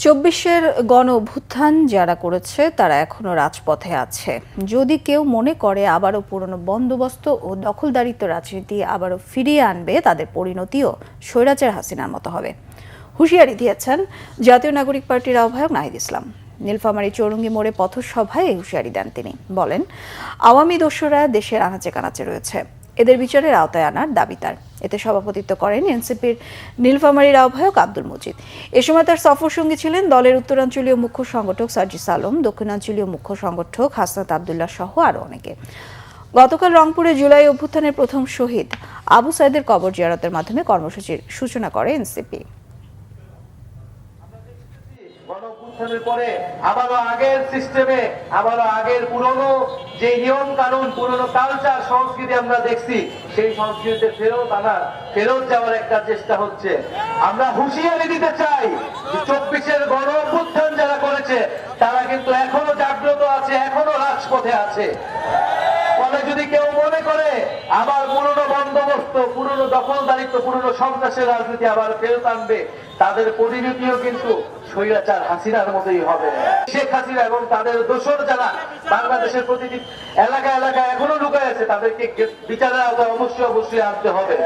চব্বিশের গণ অভ্যুত্থান যারা করেছে তারা এখনো রাজপথে আছে। যদি কেউ মনে করে আবারও পুরনো বন্দোবস্ত ও দখলদারিত্ব রাজনীতি আবারও ফিরিয়ে আনবে, তাদের পরিণতিও স্বৈরাচার হাসিনার মতো হবে। হুঁশিয়ারি দিয়েছেন জাতীয় নাগরিক পার্টির আহ্বায়ক নাহিদ ইসলাম। নীলফামারী চৌরঙ্গি মোড়ে পথসভায় এই হুঁশিয়ারি দেন তিনি। বলেন, আওয়ামী দস্যুরা দেশের আনাচে কানাচে রয়েছে, এদের বিচারের আওতায় আনার দাবি তার। এতে সভাপতিত্ব করেন এনসিপির নীলফামারীর আহ্বায়ক আব্দুল মজিদ। এ সময় তার সফর সঙ্গী ছিলেন দলের উত্তরাঞ্চলীয় মুখ্য সংগঠক সার্জিস আলম, দক্ষিণাঞ্চলীয় মুখ্য সংগঠক হাসনাত আবদুল্লাহ সহ আরও অনেকে। গতকাল রংপুরে জুলাই অভ্যুত্থানের প্রথম শহীদ আবু সাইদের কবর জিয়ারতের মাধ্যমে কর্মসূচির সূচনা করে এনসিপি। গণঅভ্যুত্থানের পরে আবারও আগের সিস্টেমে, আবারও আগের পুরনো যে নিয়ম কানুন, পুরনো কালচার সংস্কৃতি আমরা দেখছি, সেই সংস্কৃতিতে ফেরত যাওয়ার একটা চেষ্টা হচ্ছে। আমরা হুঁশিয়ারি দিতে চাই যে 24-এর গণঅভ্যুত্থান যারা করেছে তারা কিন্তু এখনো জাগ্রত আছে, এখনো রাজপথে আছে। ফলে যদি কেউ মনে করে আবার পুরনো বন্দোবস্ত, পুরনো দখলদারিত্ব, পুরনো সন্ত্রাসের রাজনীতি আবার ফেরত আনবে, তাদের পরিণতিও কিন্তু স্বৈরাচার হাসিনার মতোই হবে। শেখ হাসিনা এবং তাদের দোসর যারা বাংলাদেশের প্রতিটি এলাকা এলাকায় এখনো লুকায় আছে, তাদেরকে বিচারের আওতায় অবশ্যই আনতে হবে।